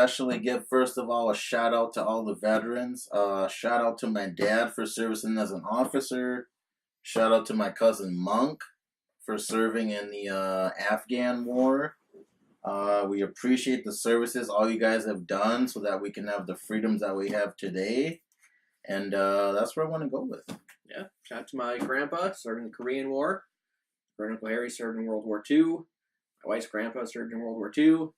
especially give, first of all, a shout out to all the veterans. Shout out to my dad for serving as an officer. Shout out to my cousin Monk for serving in the Afghan war. We appreciate the services all you guys have done so that we can have the freedoms that we have today. And that's where I want to go with. Yeah. Shout out to my grandpa, served in the Korean War. Great Uncle Harry served in World War II. My wife's grandpa served in World War II.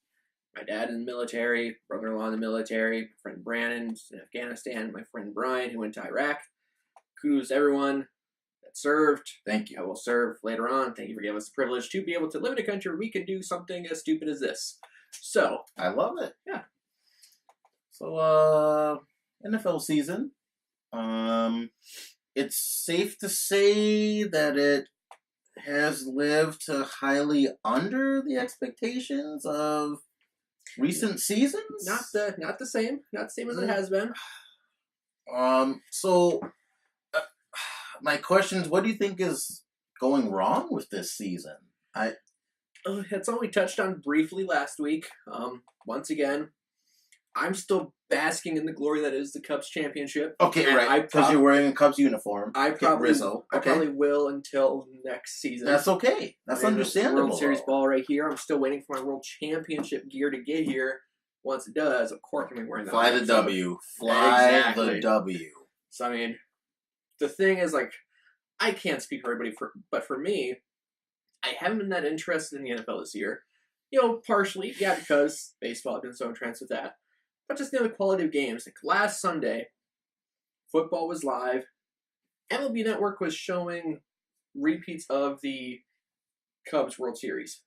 My dad in the military. Brother-in-law in the military. My friend Brandon's in Afghanistan. My friend Brian, who went to Iraq. Kudos to everyone that served. Thank you. I will serve later on. Thank you for giving us the privilege to be able to live in a country where we can do something as stupid as this. So. I love it. Yeah. So, NFL season. It's safe to say that it has lived to highly under the expectations of recent seasons. Not the same as it has been. So my question is, what do you think is going wrong with this season? It's all we touched on briefly last week. Once again, I'm still basking in the glory that is the Cubs championship. Okay, right. Because you're wearing a Cubs uniform. I probably will until next season. That's okay. That's understandable. World Series ball right here. I'm still waiting for my World Championship gear to get here. Once it does, of course, I'm wearing that. Fly the W. Fly the W. So, I mean, the thing is, like, I can't speak for everybody, but for me, I haven't been that interested in the NFL this year. You know, partially, yeah, because baseball, I've been so entranced with that. But just the quality of games. Like last Sunday, football was live. MLB Network was showing repeats of the Cubs World Series.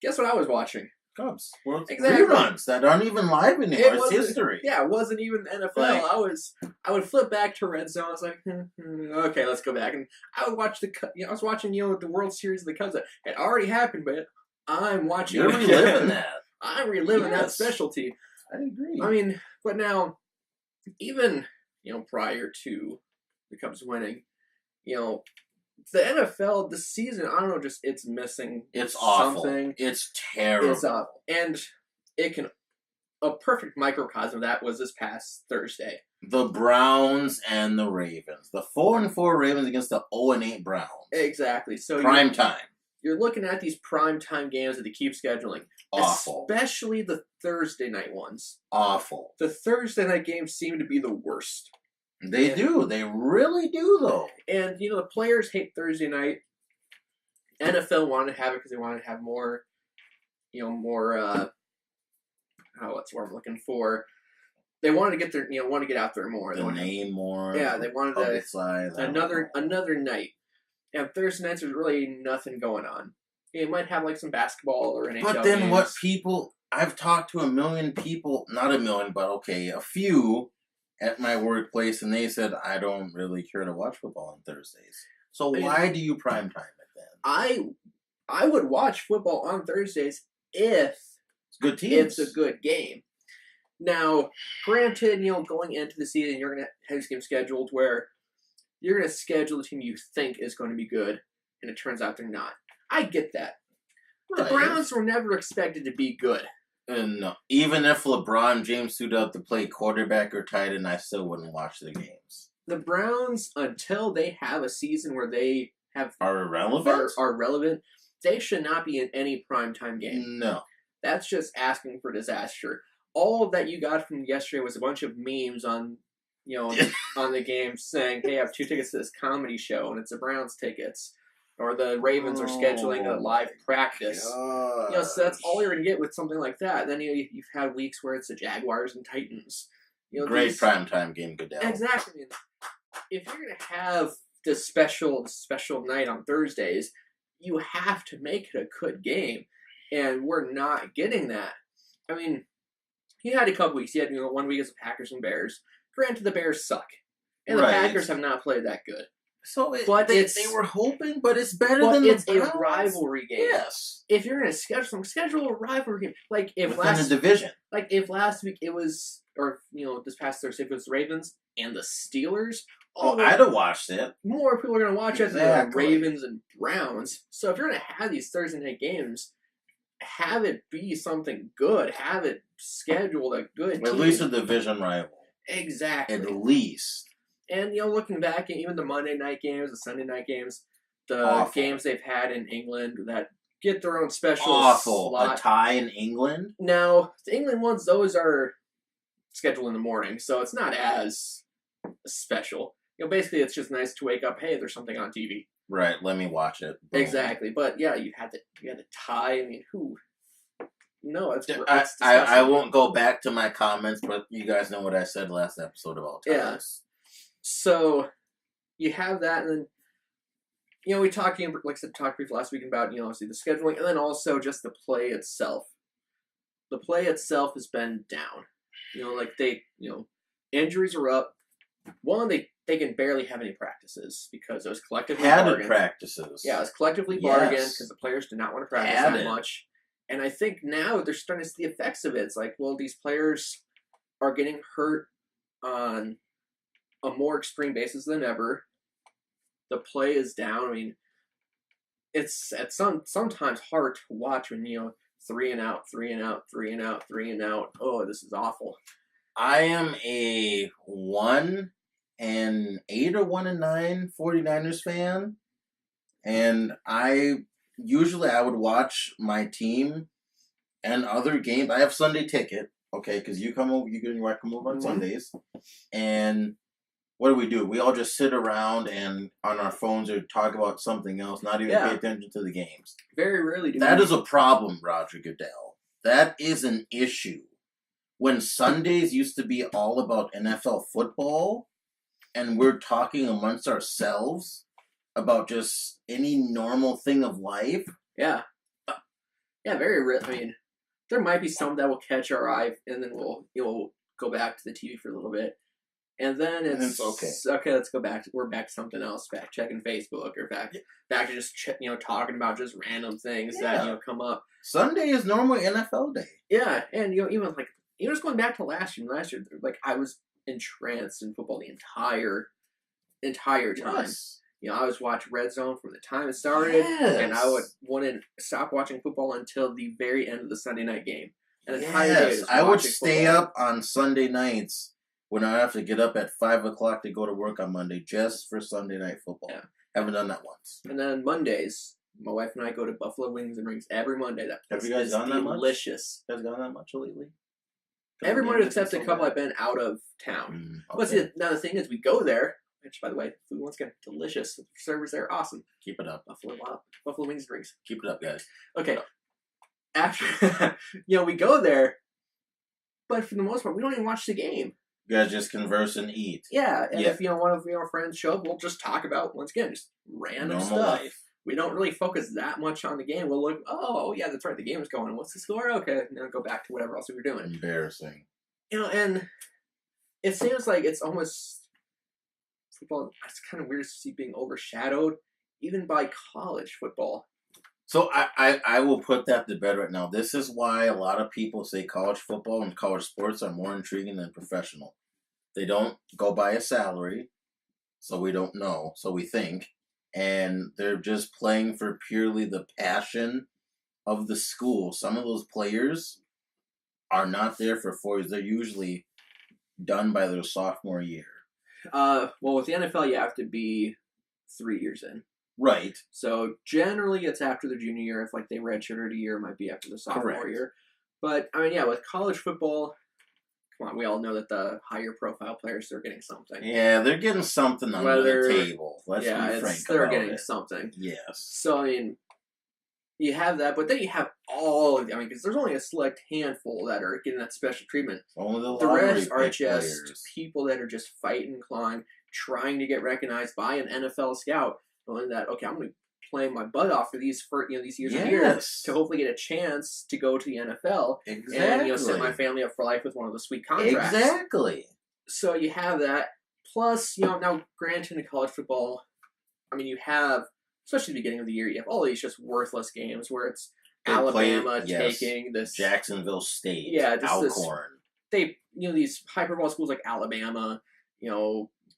Guess what I was watching? Cubs. World exactly. Reruns that aren't even live anymore. It's history. Yeah, it wasn't even the NFL. Right. I would flip back to Red Zone. I was like, okay, let's go back. And I would watch I was watching, the World Series of the Cubs. It already happened, but I'm watching. You're reliving that. I'm reliving that specialty. I agree. I mean, but now, even, prior to the Cubs winning, the NFL, the season, I don't know, just it's missing it's something. Awful. It's terrible. It's awful. And a perfect microcosm of that was this past Thursday. The Browns and the Ravens. The 4-4 Ravens against the 0-8 Browns. Exactly. So prime time. You're looking at these primetime games that they keep scheduling. Awful. Especially the Thursday night ones. Awful. The Thursday night games seem to be the worst. They do. They really do, though. And, the players hate Thursday night. NFL wanted to have it because they wanted to have more, what's what I'm looking for. They wanted to get want to get out there more. The name more. Yeah, they wanted another night. And Thursday nights, there's really nothing going on. You might have like some basketball or NHL But then games. what people... I've talked to a million people, not a million, but okay, a few at my workplace, and they said, I don't really care to watch football on Thursdays. So why do you primetime it then? I would watch football on Thursdays if good teams. It's a good game. Now, granted, going into the season, you're going to have this game scheduled where you're going to schedule the team you think is going to be good, and it turns out they're not. I get that. Right. The Browns were never expected to be good. And even if LeBron James suited up to play quarterback or tight end, I still wouldn't watch the games. The Browns, until they have a season where they are relevant, they should not be in any primetime game. No. That's just asking for disaster. All that you got from yesterday was a bunch of memes on on the game saying, hey, I have 2 tickets to this comedy show, and it's the Browns tickets. Or the Ravens are scheduling a live practice. So that's all you're going to get with something like that. Then you've had weeks where it's the Jaguars and Titans. Great primetime game, Goodell. Exactly. If you're going to have this special night on Thursdays, you have to make it a good game. And we're not getting that. I mean, he had a couple weeks. He had 1 week as the Packers and Bears. Granted, the Bears suck. And the Packers have not played that good. So they were hoping, but it's better than the Browns. It's a rivalry game. Yes. If you're going to schedule a rivalry game. Like if within a division. Like if last week it was, or this past Thursday, if it was the Ravens and the Steelers. I'd have watched it. More people are going to watch it than the Ravens and Browns. So if you're going to have these Thursday night games, have it be something good. Have it scheduled a good At team. least a division rival. Exactly. At least. And, looking back at even the Monday night games, the Sunday night games, the Awful. games they've had in England that get their own special Awful. slot. A tie in England? Now, the England ones, those are scheduled in the morning, so it's not as special. Basically, it's just nice to wake up, hey, there's something on TV. Right, let me watch it. Boom. Exactly. But, yeah, you had the tie. I mean, who... No, it's I won't go back to my comments, but you guys know what I said last episode about ties. Yeah. So, you have that, and then, we talked briefly last week about, obviously the scheduling, and then also just the play itself. The play itself has been down. Injuries are up. One, they can barely have any practices because it was collectively bargained. Practices. Yeah, it was collectively bargained because the players did not want to practice that much. And I think now they're starting to see the effects of it. It's like, well, these players are getting hurt on a more extreme basis than ever. The play is down. I mean, it's sometimes hard to watch when, 3 and out, 3 and out, 3 and out, 3 and out. Oh, this is awful. I am a 1-8 or 1-9 49ers fan. And I would watch my team and other games. I have Sunday ticket, okay, because you come over on Sundays. And what do? We all just sit around and on our phones or talk about something else, not even pay attention to the games. Very rarely do that is a problem, Roger Goodell. That is an issue. When Sundays used to be all about NFL football, and we're talking amongst ourselves about just any normal thing of life. Yeah. Yeah, very rare. I mean, there might be some that will catch our eye, and then we'll go back to the TV for a little bit. And then it's okay. Okay, let's go back. We're back to something else. Back checking Facebook, or back to just talking about just random things that come up. Time is normally NFL day. Yeah, and even just going back to last year. I was entranced in football the entire time. Yes. I was watching Red Zone from the time it started, and I wouldn't stop watching football until the very end of the Sunday night game. And I would stay up on Sunday nights when I have to get up at 5 o'clock to go to work on Monday just for Sunday night football. Yeah. Haven't done that once. And then Mondays, my wife and I go to Buffalo Wings and Rings every Monday. Have you guys done that much? Delicious. You guys gone that much lately? Every Monday except a couple I've been out of town. Okay. But see, now the thing is, we go there. Which, by the way, food once again, delicious. The servers there, awesome. Keep it up. Buffalo Wings and Rings. Keep it up, guys. Okay. After, we go there, but for the most part, we don't even watch the game. You guys just converse and eat. Yeah, and if, one of our friends show up, we'll just talk about, once again, just random normal stuff. Life. We don't really focus that much on the game. We'll look, oh, yeah, that's right, the game is going. What's the score? Okay, and then go back to whatever else we were doing. Embarrassing. And it seems like it's almost... Football, it's kind of weird to see being overshadowed even by college football. So I will put that to bed right now. This is why a lot of people say college football and college sports are more intriguing than professional. They don't go by a salary, so we don't know, so we think. And they're just playing for purely the passion of the school. Some of those players are not there for 4 years. They're usually done by their sophomore year. Well, with the NFL, you have to be 3 years in. Right. So generally, it's after the junior year. If they redshirted a year, it might be after the sophomore year. But I mean, with college football, come on, we all know that the higher profile players are getting something. Yeah, they're getting something on the table. Let's be frank they're about getting it. something. Yes. So I mean, you have that, but then you have all of because there's only a select handful that are getting that special treatment. Only the rest are just players. People that are just fighting, clawing, trying to get recognized by an NFL scout, knowing that I'm going to play my butt off for these years of years to hopefully get a chance to go to the NFL and set my family up for life with one of the sweet contracts. Exactly. So you have that. Plus, now granted in college football, I mean you have, especially at the beginning of the year, you have all these just worthless games where it's Alabama taking this Jacksonville State, Alcorn. These hyperball schools like Alabama,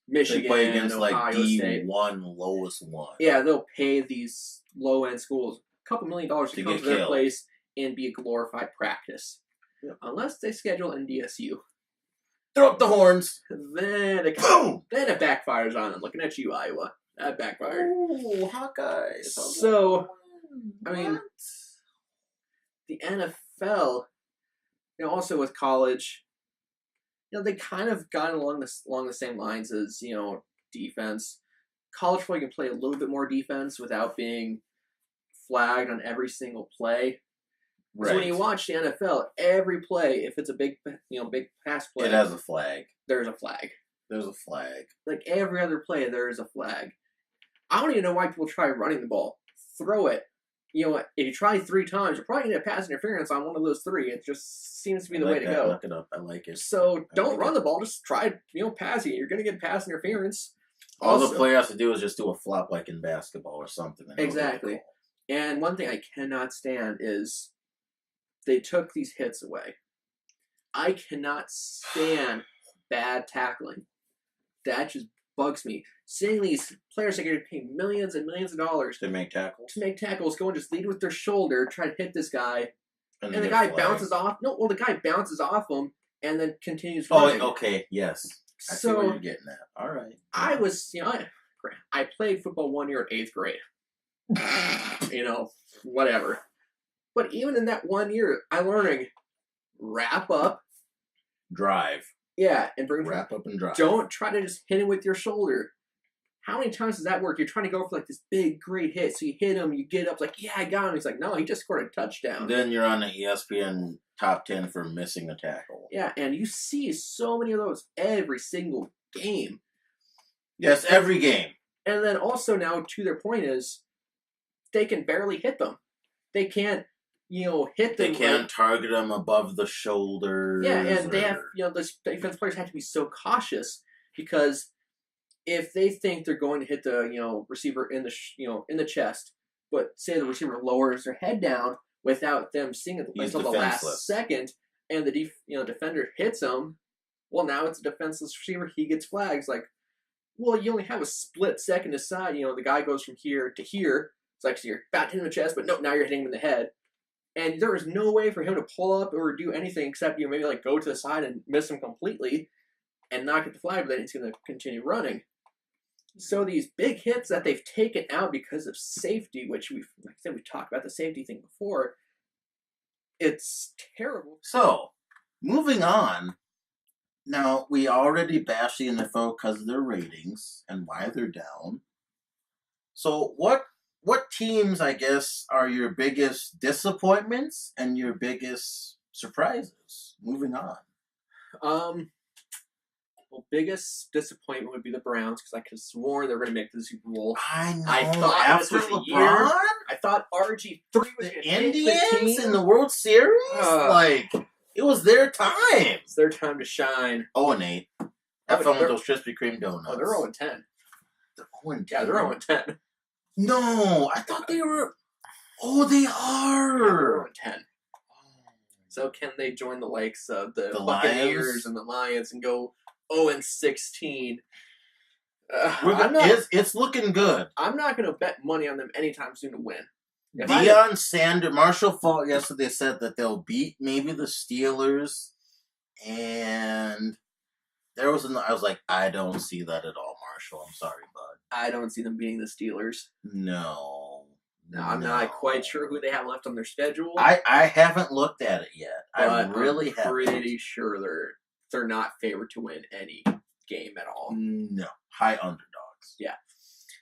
Michigan, they play against Ohio State. D1 lowest one. Yeah, they'll pay these low end schools a couple $1 million to come to their place and be a glorified practice. Yep. Unless they schedule NDSU. Throw up the horns. Then it backfires on them. Looking at you, Iowa. That backfired. Ooh, Hawkeyes. So, I mean, the NFL, also with college, they kind of got along the same lines as, defense. College football, you can play a little bit more defense without being flagged on every single play. Right. So when you watch the NFL, every play, if it's a big pass play, it has a flag. There's a flag. There's a flag. Like every other play, there is a flag. I don't even know why people try running the ball. Throw it. If you try 3 times, you're probably going to get pass interference on one of those 3. It just seems to be the way to go. Look it up. I like it. So don't run the ball. Just try, passing. You're going to get pass interference. All the player has to do is just do a flop like in basketball or something. Exactly. And one thing I cannot stand is they took these hits away. I cannot stand bad tackling. That just bugs me. Seeing these players that get paid millions and millions of dollars to make tackles, go and just lead with their shoulder, try to hit this guy, and the guy flag. bounces off. No, well, the guy bounces off him and then continues running. Oh, okay, yes. I see what you're getting at. All right. I was, I played football 1 year in 8th grade. Whatever. But even in that 1 year, I'm learning wrap up, drive. Yeah, and wrap up and drive. Don't try to just hit him with your shoulder. How many times does that work? You're trying to go for like this big, great hit. So you hit him, you get up, it's like, yeah, I got him. He's like, no, he just scored a touchdown. Then you're on the ESPN top 10 for missing a tackle. Yeah, and you see so many of those every single game. Yes, every game. And then also now, to their point is, they can barely hit them. They can't, hit them. They can't target them above the shoulder. Yeah, and they have, the defense players have to be so cautious because if they think they're going to hit the, receiver in the, in the chest, but say the receiver lowers their head down without them seeing it until the last second, and the defender hits him, well, now it's a defenseless receiver. He gets flags. Like, well, you only have a split second to decide. The guy goes from here to here. It's like, so you're about to hit him in the chest, but no, now you're hitting him in the head. And there is no way for him to pull up or do anything except, maybe like go to the side and miss him completely and not get the flag, but then he's going to continue running. So these big hits that they've taken out because of safety, which we talked about the safety thing before, it's terrible. So, moving on. Now, we already bashed the NFL because of their ratings and why they're down. So, what teams, I guess, are your biggest disappointments and your biggest surprises? Moving on. Well, biggest disappointment would be the Browns because I could have sworn they were going to make the Super Bowl. I know. I thought after this was LeBron? the year. I thought RG3 was the going to Indians in the World Series? It was their time. It's their time to shine. 0-8. Have fun with those Krispy Kreme donuts. Oh, they're 0-10. They're 0-10. Yeah, they're 0-10. No, I thought they were. Oh, they are. Yeah, they're 0-10. So can they join the likes of the Buccaneers Lions? And the Lions and go 0-16? It's looking good. I'm not going to bet money on them anytime soon to win. Deion Sanders, Marshall Faulk yesterday said that they'll beat maybe the Steelers, and I was like, I don't see that at all, Marshall. I'm sorry, bud. I don't see them beating the Steelers. No, I'm not quite sure who they have left on their schedule. I haven't looked at it yet. I really haven't. I'm pretty sure they're not favored to win any game at all. No, high underdogs. Yeah.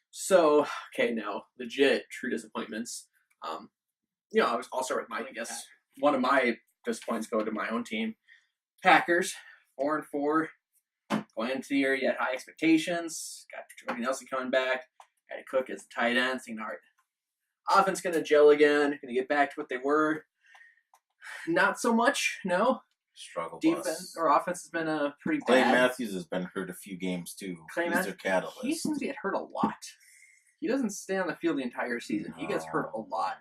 So, okay, now legit true disappointments. I'll start with mine. I guess one of my disappointments go to my own team, Packers, 4-4. Going into the year, you had high expectations. Got Jordy Nelson coming back. Had to Cook as a tight end. Thinking, all right, offense going to gel again. Going to get back to what they were. Not so much. No. Struggle defense bus. or offense has been pretty bad. Clay Matthews has been hurt a few games too. He's their catalyst. He seems to get hurt a lot. He doesn't stay on the field the entire season. He gets hurt a lot.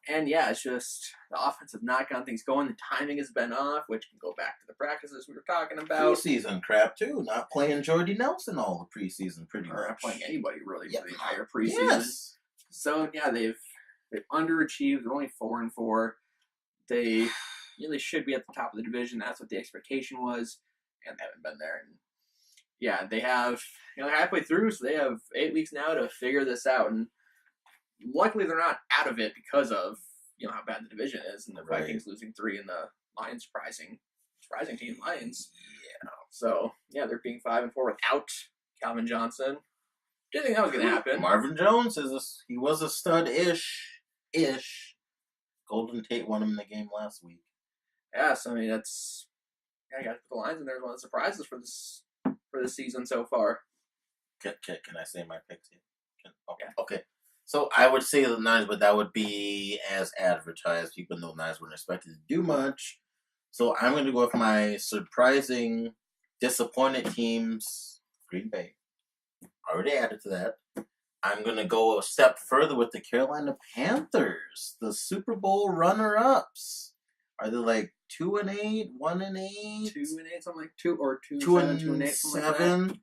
And yeah, it's just the offense has not gotten things going. The timing has been off, which can go back to the practices we were talking about. Preseason crap too. Not playing Jordy Nelson all the preseason, pretty much. Not playing anybody really for the entire preseason. Yes. So yeah, they've underachieved. They're only 4-4. They really should be at the top of the division. That's what the expectation was, and they haven't been there. And yeah, they have, they're halfway through, so they have 8 weeks now to figure this out. And luckily, they're not out of it because of how bad the division is, and the Vikings losing 3 and the Lions surprising team Lions. Yeah. So yeah, they're being 5-4 without Calvin Johnson. Didn't think that was going to happen. Marvin Jones he was a stud-ish. Golden Tate won him the game last week. Yeah, so I mean I got to put the Lions in there as one of the surprises for this season so far. Can I say my picks here? Okay. So I would say the Niners, but that would be as advertised, even though Niners weren't expected to do much. So I'm going to go with my surprising, disappointed teams, Green Bay. Already added to that. I'm going to go a step further with the Carolina Panthers, the Super Bowl runner-ups. Are they like 2-8, 1-8? 2-8, something like 2 or 2-7, 2-7. 2-8.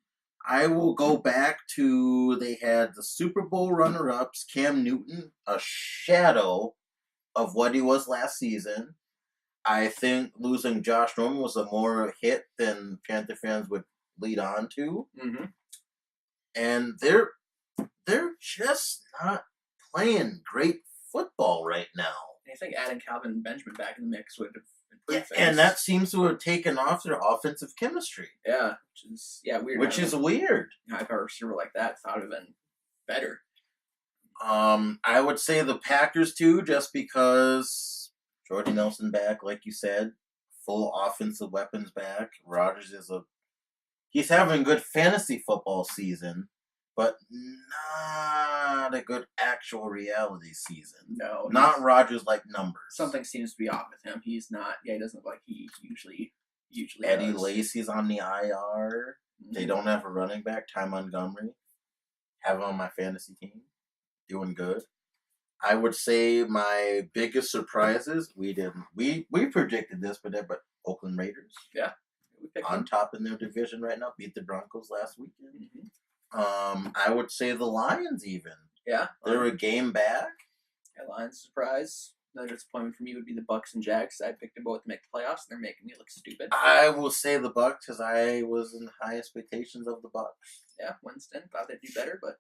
I will go back to, they had the Super Bowl runner-ups, Cam Newton, a shadow of what he was last season. I think losing Josh Norman was a more hit than Panther fans would lead on to. Mm-hmm. And they're just not playing great football right now. I think adding Calvin Benjamin back in the mix would have improved things. And that seems to have taken off their offensive chemistry. Yeah, weird. Which is weird. If a receiver like that thought it would have been better. I would say the Packers too, just because Jordy Nelson back, like you said, full offensive weapons back. Rodgers he's having a good fantasy football season, but not a good actual reality season. No. Not Rodgers like numbers. Something seems to be off with him. He's not, he doesn't look like he usually Eddie does. Lacy's on the IR. Mm-hmm. They don't have a running back, Ty Montgomery. Have him on my fantasy team. Doing good. I would say my biggest surprises, we predicted this, but Oakland Raiders. Yeah. On top in their division right now, beat the Broncos last weekend. Mm-hmm. I would say the Lions even. Yeah. They're a game back. Yeah, Lions surprise. Another disappointment for me would be the Bucks and Jags. I picked them both to make the playoffs, and they're making me look stupid. I will say the Bucks because I was in high expectations of the Bucks. Yeah, Winston thought they'd do better, but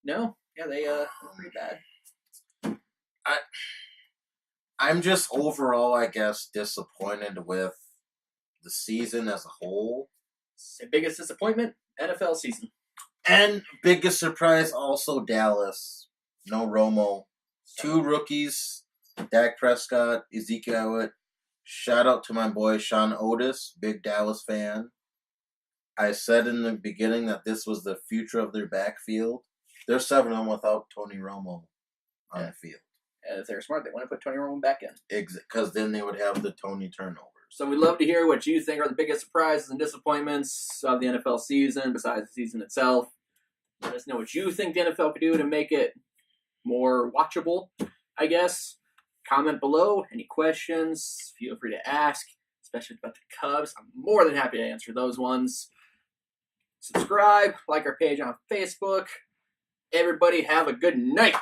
no. Yeah, they were pretty bad. I'm just overall, I guess, disappointed with the season as a whole. Biggest disappointment, NFL season. And biggest surprise, also Dallas. No Romo. 2 rookies, Dak Prescott, Ezekiel Elliott. Shout out to my boy Sean Otis, big Dallas fan. I said in the beginning that this was the future of their backfield. They're 7-0 without Tony Romo on the field. And if they're smart, they want to put Tony Romo back in. Because then they would have the Tony turnovers. So we'd love to hear what you think are the biggest surprises and disappointments of the NFL season, besides the season itself. Let us know what you think the NFL could do to make it more watchable, I guess. Comment below. Any questions, feel free to ask, especially about the Cubs. I'm more than happy to answer those ones. Subscribe, like our page on Facebook. Everybody have a good night.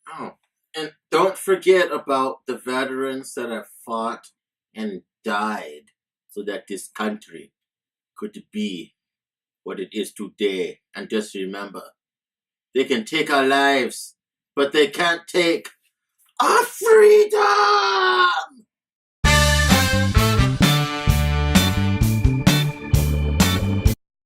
Oh, and don't forget about the veterans that have fought and died so that this country could be what it is today. And just remember, they can take our lives, but they can't take our freedom!